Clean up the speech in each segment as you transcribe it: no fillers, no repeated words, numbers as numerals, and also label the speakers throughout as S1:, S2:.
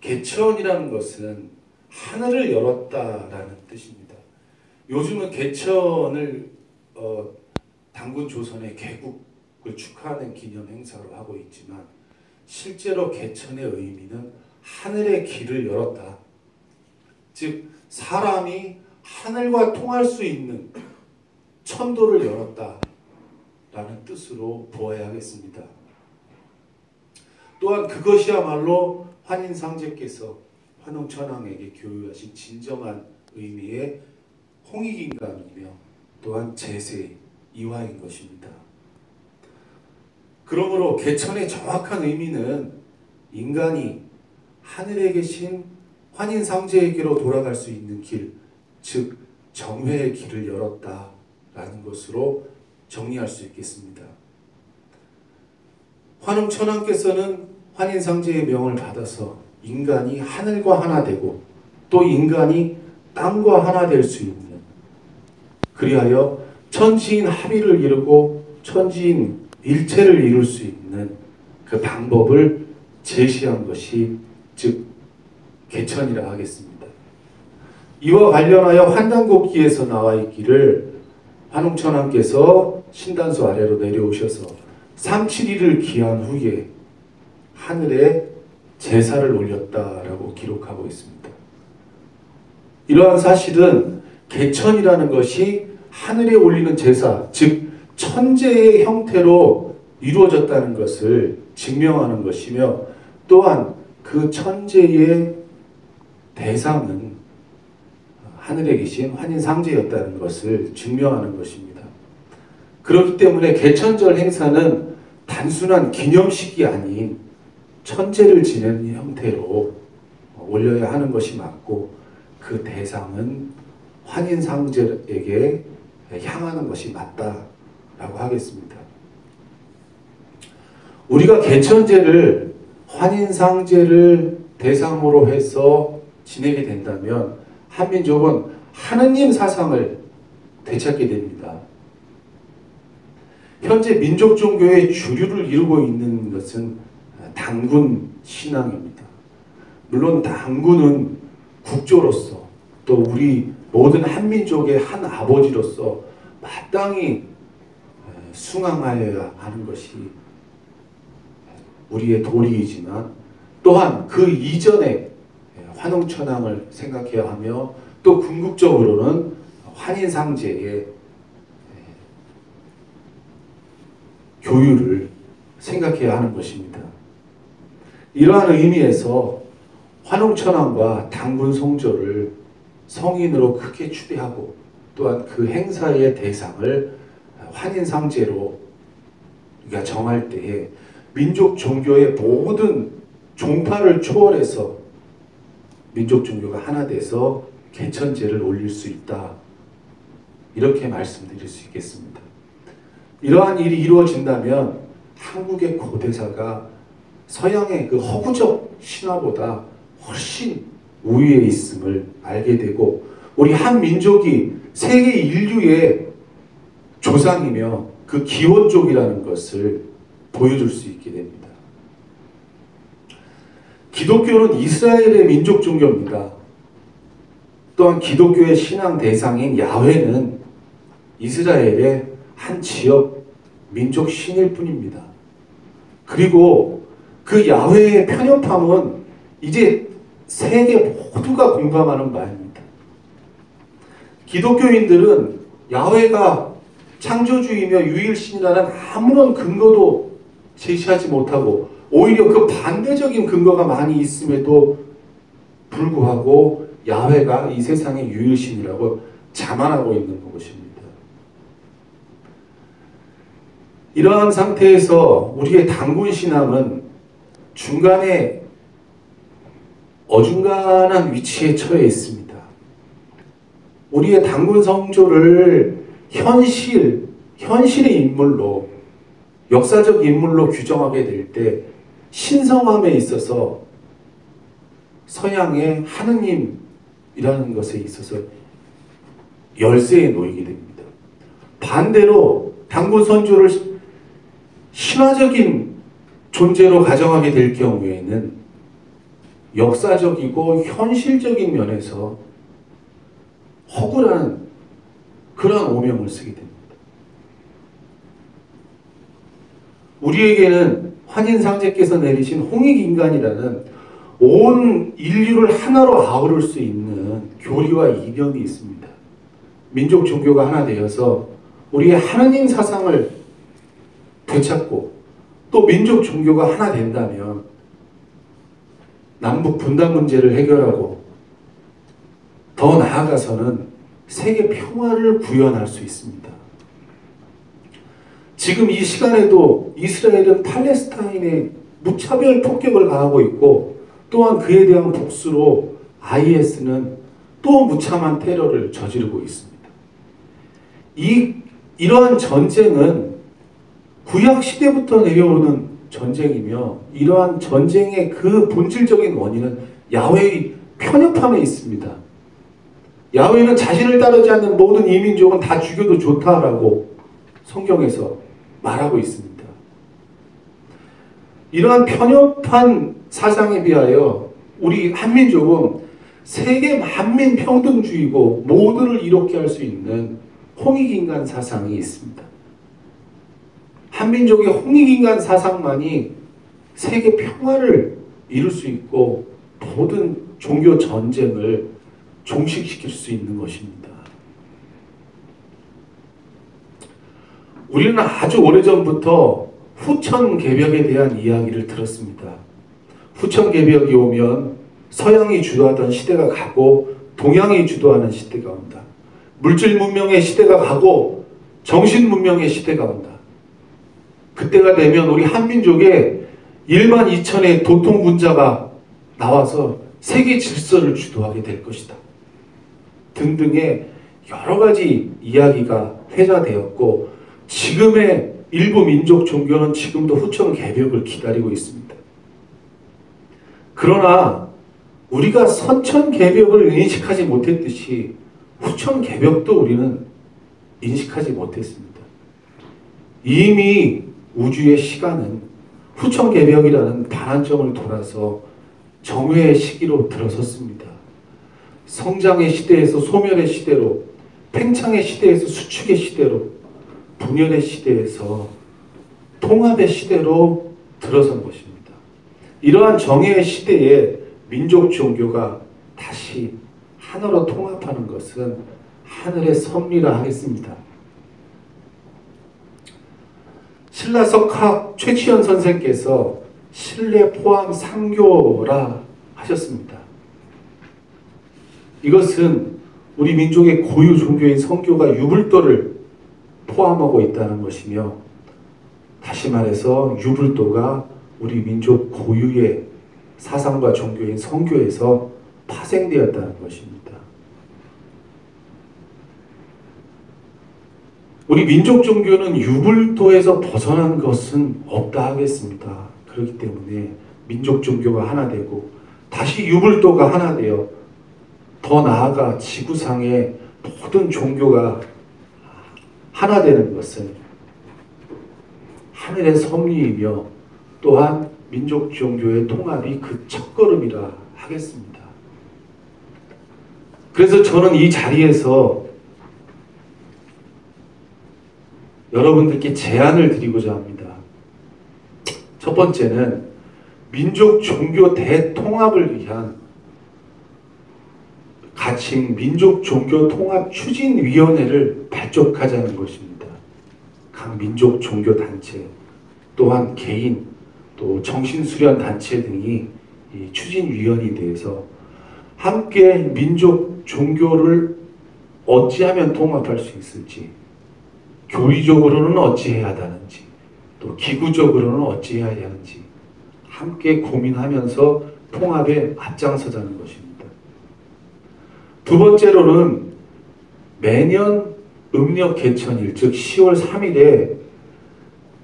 S1: 개천이라는 것은 하늘을 열었다라는 뜻입니다. 요즘은 개천을 단군 조선의 개국을 축하하는 기념 행사로 하고 있지만 실제로 개천의 의미는 하늘의 길을 열었다. 즉 사람이 하늘과 통할 수 있는 천도를 열었다라는 뜻으로 보아야 하겠습니다. 또한 그것이야말로 환인상제께서 환웅천왕에게 교유하신 진정한 의미의 홍익인감이며 또한 제세 이화인 것입니다. 그러므로 개천의 정확한 의미는 인간이 하늘에 계신 환인상제에게로 돌아갈 수 있는 길, 즉 정회의 길을 열었다라는 것으로 정리할 수 있겠습니다. 환웅천왕께서는 환인상제의 명을 받아서 인간이 하늘과 하나 되고 또 인간이 땅과 하나 될 수 있는, 그리하여 천지인 합의를 이루고 천지인 일체를 이룰 수 있는 그 방법을 제시한 것이 즉 개천이라 하겠습니다. 이와 관련하여 환단곡기에서 나와 있기를 환웅천왕께서 신단수 아래로 내려오셔서 3-7일을 기한 후에 하늘에 제사를 올렸다라고 기록하고 있습니다. 이러한 사실은 개천이라는 것이 하늘에 올리는 제사, 즉 천재의 형태로 이루어졌다는 것을 증명하는 것이며 또한 그 천재의 대상은 하늘에 계신 환인상제였다는 것을 증명하는 것입니다. 그렇기 때문에 개천절 행사는 단순한 기념식이 아닌 천재를 지내는 형태로 올려야 하는 것이 맞고 그 대상은 환인상제에게 향하는 것이 맞다라고 하겠습니다. 우리가 개천제를 환인상제를 대상으로 해서 지내게 된다면 한민족은 하느님 사상을 되찾게 됩니다. 현재 민족 종교의 주류를 이루고 있는 것은 단군 신앙입니다. 물론 단군은 국조로서 또 우리 모든 한민족의 한 아버지로서 마땅히 숭앙하여야 하는 것이 우리의 도리이지만 또한 그 이전에 환웅천왕을 생각해야 하며 또 궁극적으로는 환인상제의 교유를 생각해야 하는 것입니다. 이러한 의미에서 환웅천왕과 단군 성조를 성인으로 크게 추대하고 또한 그 행사의 대상을 환인상제로 우리가 정할 때에 민족 종교의 모든 종파를 초월해서 민족 종교가 하나 돼서 개천제를 올릴 수 있다. 이렇게 말씀드릴 수 있겠습니다. 이러한 일이 이루어진다면 한국의 고대사가 서양의 그 허구적 신화보다 훨씬 우위에 있음을 알게 되고 우리 한 민족이 세계 인류의 조상이며 그 기원족이라는 것을 보여줄 수 있게 됩니다. 기독교는 이스라엘의 민족 종교입니다. 또한 기독교의 신앙 대상인 야훼는 이스라엘의 한 지역 민족 신일 뿐입니다. 그리고 그 야훼의 편협함은 이제 세계 모두가 공감하는 바입니다. 기독교인들은 야훼가 창조주이며 유일신이라는 아무런 근거도 제시하지 못하고 오히려 그 반대적인 근거가 많이 있음에도 불구하고 야훼가 이 세상의 유일신이라고 자만하고 있는 것입니다. 이러한 상태에서 우리의 단군신앙은 중간에 어중간한 위치에 처해 있습니다. 우리의 단군 성조를 현실의 인물로, 역사적 인물로 규정하게 될 때 신성함에 있어서 서양의 하느님이라는 것에 있어서 열세에 놓이게 됩니다. 반대로 단군 선조를 신화적인 존재로 가정하게 될 경우에는 역사적이고 현실적인 면에서 허구라는 그런 오명을 쓰게 됩니다. 우리에게는 환인상제께서 내리신 홍익인간이라는 온 인류를 하나로 아우를 수 있는 교리와 이념이 있습니다. 민족 종교가 하나 되어서 우리의 하느님 사상을 되찾고 또 민족 종교가 하나 된다면 남북 분단 문제를 해결하고 더 나아가서는 세계 평화를 구현할 수 있습니다. 지금 이 시간에도 이스라엘은 팔레스타인에 무차별 폭격을 가하고 있고 또한 그에 대한 복수로 IS는 또 무참한 테러를 저지르고 있습니다. 이러한 전쟁은 구약 시대부터 내려오는 전쟁이며 이러한 전쟁의 그 본질적인 원인은 야훼의 편협함에 있습니다. 야훼는 자신을 따르지 않는 모든 이민족은 다 죽여도 좋다라고 성경에서 말하고 있습니다. 이러한 편협한 사상에 비하여 우리 한민족은 세계 만민 평등주의고 모두를 이롭게 할 수 있는 홍익인간 사상이 있습니다. 한민족의 홍익인간 사상만이 세계 평화를 이룰 수 있고 모든 종교 전쟁을 종식시킬 수 있는 것입니다. 우리는 아주 오래전부터 후천개벽에 대한 이야기를 들었습니다. 후천개벽이 오면 서양이 주도하던 시대가 가고 동양이 주도하는 시대가 온다. 물질 문명의 시대가 가고 정신 문명의 시대가 온다. 그때가 되면 우리 한민족에 1만 2천의 도통군자가 나와서 세계 질서를 주도하게 될 것이다. 등등의 여러 가지 이야기가 회자되었고 지금의 일부 민족 종교는 지금도 후천개벽을 기다리고 있습니다. 그러나 우리가 선천개벽을 인식하지 못했듯이 후천개벽도 우리는 인식하지 못했습니다. 이미 우주의 시간은 후천개벽이라는 반환점을 돌아서 정회의 시기로 들어섰습니다. 성장의 시대에서 소멸의 시대로, 팽창의 시대에서 수축의 시대로, 분열의 시대에서 통합의 시대로 들어선 것입니다. 이러한 정의의 시대에 민족 종교가 다시 하나로 통합하는 것은 하늘의 섭리라 하겠습니다. 신라석학 최치현 선생께서 신뢰 포함 상교라 하셨습니다. 이것은 우리 민족의 고유 종교인 성교가 유불도를 포함하고 있다는 것이며 다시 말해서 유불도가 우리 민족 고유의 사상과 종교인 성교에서 파생되었다는 것입니다. 우리 민족 종교는 유불도에서 벗어난 것은 없다 하겠습니다. 그렇기 때문에 민족 종교가 하나 되고 다시 유불도가 하나 되어 더 나아가 지구상의 모든 종교가 하나 되는 것은 하늘의 섭리이며 또한 민족 종교의 통합이 그 첫걸음이라 하겠습니다. 그래서 저는 이 자리에서 여러분들께 제안을 드리고자 합니다. 첫 번째는 민족 종교 대통합을 위한 가칭 민족 종교 통합 추진위원회를 발족하자는 것입니다. 각 민족 종교 단체 또한 개인 또 정신수련 단체 등이 이 추진위원이 돼서 함께 민족 종교를 어찌하면 통합할 수 있을지, 교리적으로는 어찌해야 하는지, 또 기구적으로는 어찌해야 하는지 함께 고민하면서 통합에 앞장서자는 것입니다. 두 번째로는 매년 음력 개천일 즉 10월 3일에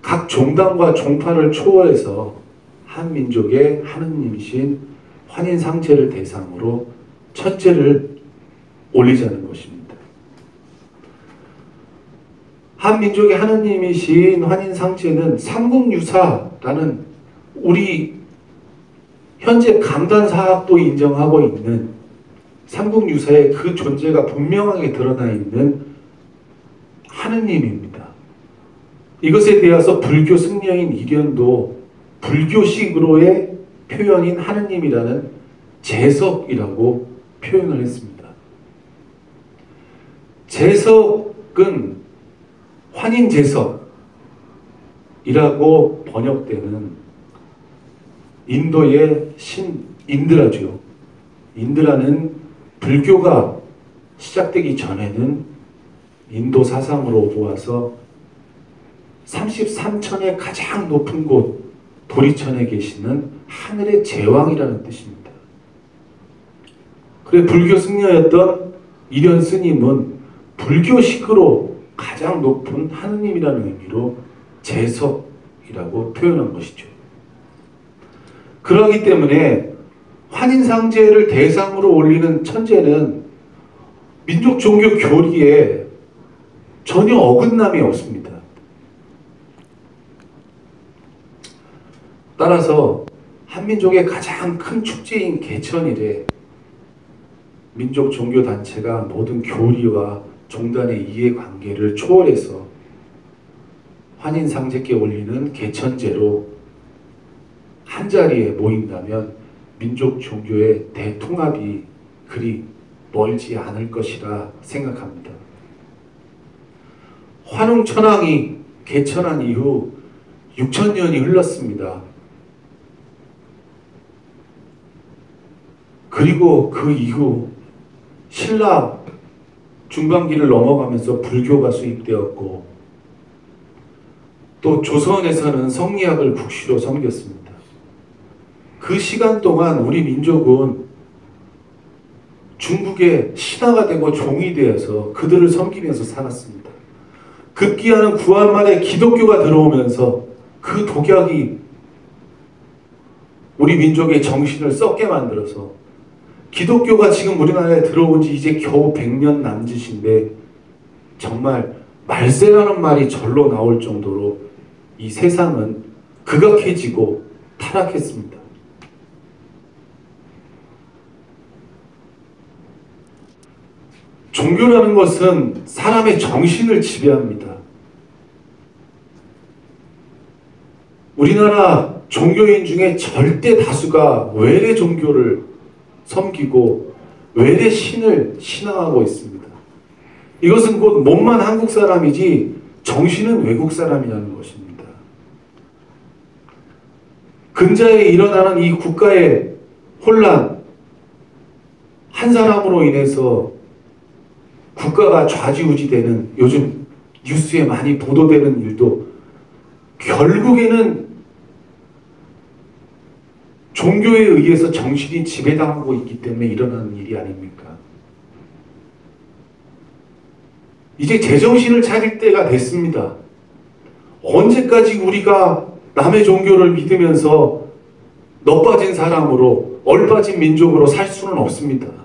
S1: 각 종단과 종파를 초월해서 한 민족의 하느님이신 환인상제를 대상으로 첫째를 올리자는 것입니다. 한 민족의 하느님이신 환인상제는 삼국유사라는 우리 현재 강단사학도 인정하고 있는 삼국유사의 그 존재가 분명하게 드러나 있는 하느님입니다. 이것에 대해서 불교 승려인 이련도 불교식으로의 표현인 하느님이라는 재석이라고 표현을 했습니다. 재석은 환인재석이라고 번역되는 인도의 신 인드라죠. 인드라는 불교가 시작되기 전에는 인도 사상으로 보아서 33천의 가장 높은 곳 도리천에 계시는 하늘의 제왕이라는 뜻입니다. 그래 불교 승려였던 이련 스님은 불교식으로 가장 높은 하느님이라는 의미로 재석이라고 표현한 것이죠. 그러기 때문에 환인상제를 대상으로 올리는 천제는 민족 종교 교리에 전혀 어긋남이 없습니다. 따라서 한민족의 가장 큰 축제인 개천일에 민족 종교 단체가 모든 교리와 종단의 이해관계를 초월해서 환인상제께 올리는 개천제로 한자리에 모인다면 민족 종교의 대통합이 그리 멀지 않을 것이라 생각합니다. 환웅천황이 개천한 이후 6천년이 흘렀습니다. 그리고 그 이후 신라 중반기를 넘어가면서 불교가 수입되었고 또 조선에서는 성리학을 국시로 섬겼습니다. 그 시간 동안 우리 민족은 중국의 신하가 되고 종이 되어서 그들을 섬기면서 살았습니다. 급기야는 구한 말에 기독교가 들어오면서 그 독약이 우리 민족의 정신을 썩게 만들어서 기독교가 지금 우리나라에 들어온 지 이제 겨우 100년 남짓인데 정말 말세라는 말이 절로 나올 정도로 이 세상은 극악해지고 타락했습니다. 종교라는 것은 사람의 정신을 지배합니다. 우리나라 종교인 중에 절대 다수가 외래 종교를 섬기고 외래 신을 신앙하고 있습니다. 이것은 곧 몸만 한국 사람이지 정신은 외국 사람이라는 것입니다. 근자에 일어나는 이 국가의 혼란, 한 사람으로 인해서 국가가 좌지우지되는 요즘 뉴스에 많이 보도되는 일도 결국에는 종교에 의해서 정신이 지배당하고 있기 때문에 일어나는 일이 아닙니까? 이제 제정신을 차릴 때가 됐습니다. 언제까지 우리가 남의 종교를 믿으면서 넛빠진 사람으로 얼빠진 민족으로 살 수는 없습니다.